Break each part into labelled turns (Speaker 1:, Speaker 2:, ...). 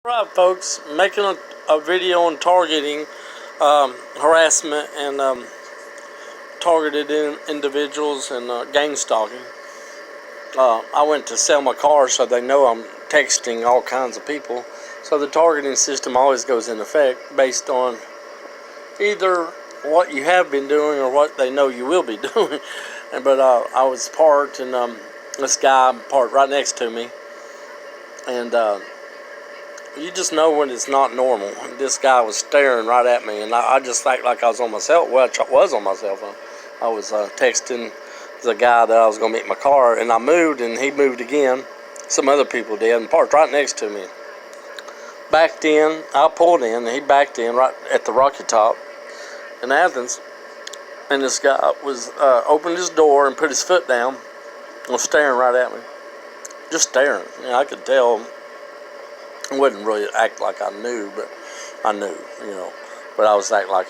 Speaker 1: Right, folks, making a video on targeting harassment and targeted individuals and gang stalking. I went to sell my car, so they know I'm texting all kinds of people. So the targeting system always goes in effect based on either what you have been doing or what they know you will be doing. But I was parked, and this guy parked right next to me, and you just know when it's not normal. This guy was staring right at me, and I just act like I was on my cell phone. Well, I was on my cell phone. I was texting the guy that I was going to meet in my car, and I moved, and he moved again. Some other people did, and parked right next to me. Backed in. I pulled in, and he backed in right at the Rocky Top in Athens. And this guy was opened his door and put his foot down and was staring right at me. Just staring. I could tell. I wouldn't really act like I knew, but I knew, But I was acting like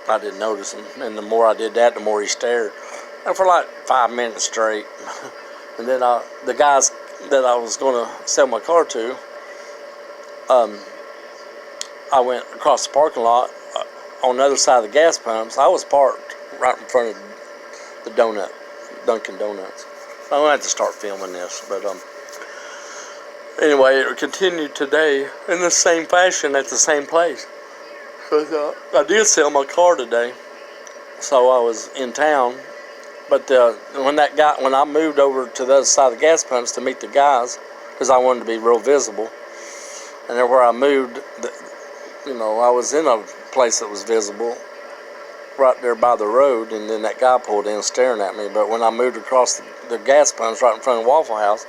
Speaker 1: I didn't notice him. And the more I did that, the more he stared. And for like 5 minutes straight. And then the guys that I was going to sell my car to, I went across the parking lot on the other side of the gas pumps. I was parked right in front of the Dunkin' Donuts. I'm going to have to start filming this, but anyway, it continued today in the same fashion at the same place. So I did sell my car today, so I was in town. But when I moved over to the other side of the gas pumps to meet the guys, because I wanted to be real visible, and then where I moved, I was in a place that was visible, right there by the road, and then that guy pulled in staring at me. But when I moved across the gas pumps right in front of Waffle House,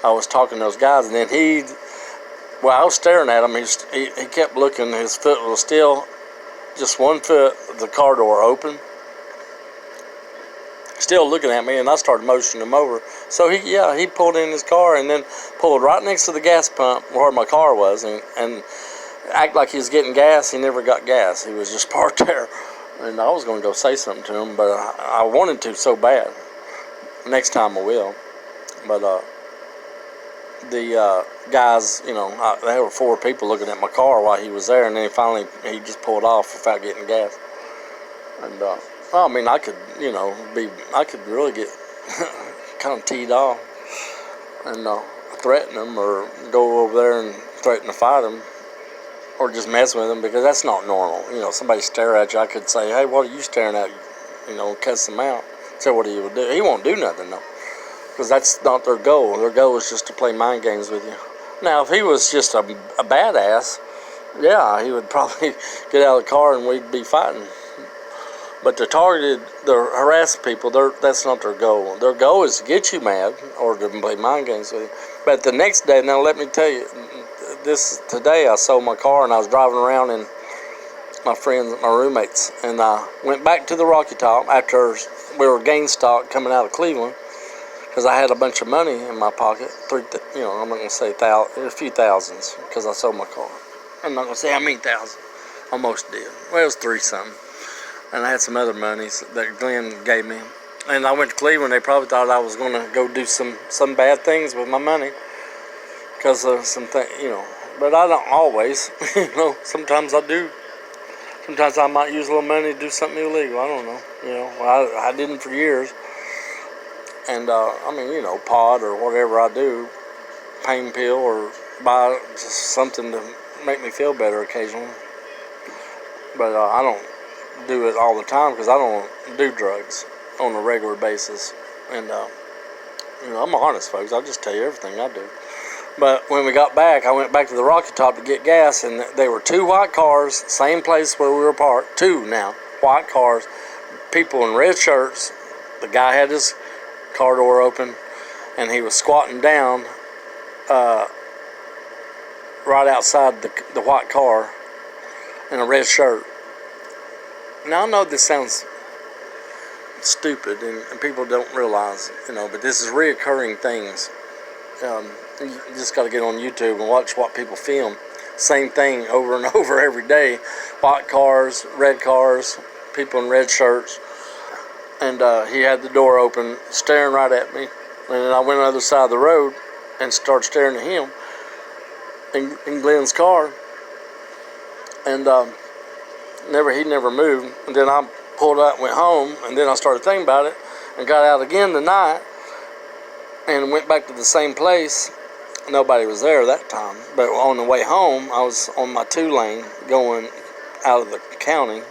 Speaker 1: I was talking to those guys, and then I was staring at him. He kept looking. His foot was still just 1 foot, the car door open, still looking at me, and I started motioning him over. So he pulled in his car and then pulled right next to the gas pump where my car was, and acted like he was getting gas. He never got gas. He was just parked there. And I was going to go say something to him, but I wanted to so bad. Next time I will. But the guys, there were 4 people looking at my car while he was there, and then he just pulled off without getting gas. And I could really get kind of teed off and threaten him or go over there and threaten to fight him or just mess with him, because that's not normal. Somebody stare at you, I could say, "Hey, what are you staring at?" Cuss him out. Say what he would do. He won't do nothing though, because that's not their goal. Their goal is just to play mind games with you. Now, if he was just a badass, yeah, he would probably get out of the car and we'd be fighting. But the harass people, that's not their goal. Their goal is to get you mad or to play mind games with you. But the next day, now let me tell you, today I sold my car and I was driving around, and my roommates, and I went back to the Rocky Top after we were gang stalked coming out of Cleveland, because I had a bunch of money in my pocket. I'm not going to say a few thousands, because I sold my car. I'm not going to say how many thousands. Almost did. Well, it was 3 something. And I had some other monies that Glenn gave me. And I went to Cleveland. They probably thought I was going to go do some bad things with my money, because of some things, But I don't always. Sometimes I do. Sometimes I might use a little money to do something illegal. I don't know. I didn't for years. And, pot or whatever I do, pain pill, or buy just something to make me feel better occasionally. But I don't do it all the time, because I don't do drugs on a regular basis. And, I'm honest, folks. I'll just tell you everything I do. But when we got back, I went back to the Rocky Top to get gas, and there were 2 white cars, same place where we were parked, 2 now, white cars, people in red shirts. The guy had his car door open, and he was squatting down right outside the white car in a red shirt. Now, I know this sounds stupid, and people don't realize, but this is reoccurring things. You just got to get on YouTube and watch what people film. Same thing over and over every day. White cars, red cars, people in red shirts. And he had the door open, staring right at me. And then I went on the other side of the road and started staring at him. in Glenn's car, and he never moved. And then I pulled out and went home, and then I started thinking about it and got out again tonight and went back to the same place. Nobody was there that time, but on the way home I was on my 2-lane going out in the county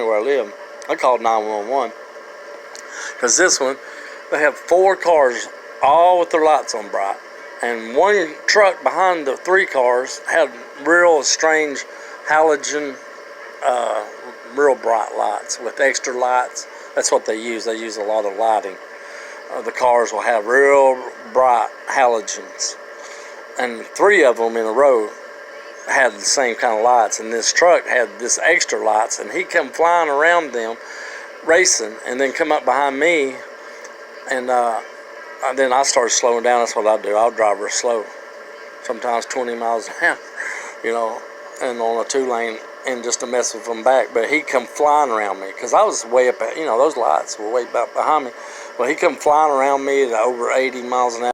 Speaker 1: where I live. I called 911 because this one, they have 4 cars all with their lights on bright, and one truck behind the 3 cars had real strange halogen, real bright lights with extra lights. That's what they use. They use a lot of lighting. The cars will have real bright halogens, and 3 of them in a row had the same kind of lights, and this truck had this extra lights, and he come flying around them racing, and then come up behind me, and then I started slowing down. That's what I do. I'll drive real slow, sometimes 20 miles an hour, and on a 2-lane, and just to mess with them back. But he come flying around me because I was way up at, those lights were way back behind me. Well, he come flying around me at over 80 miles an hour.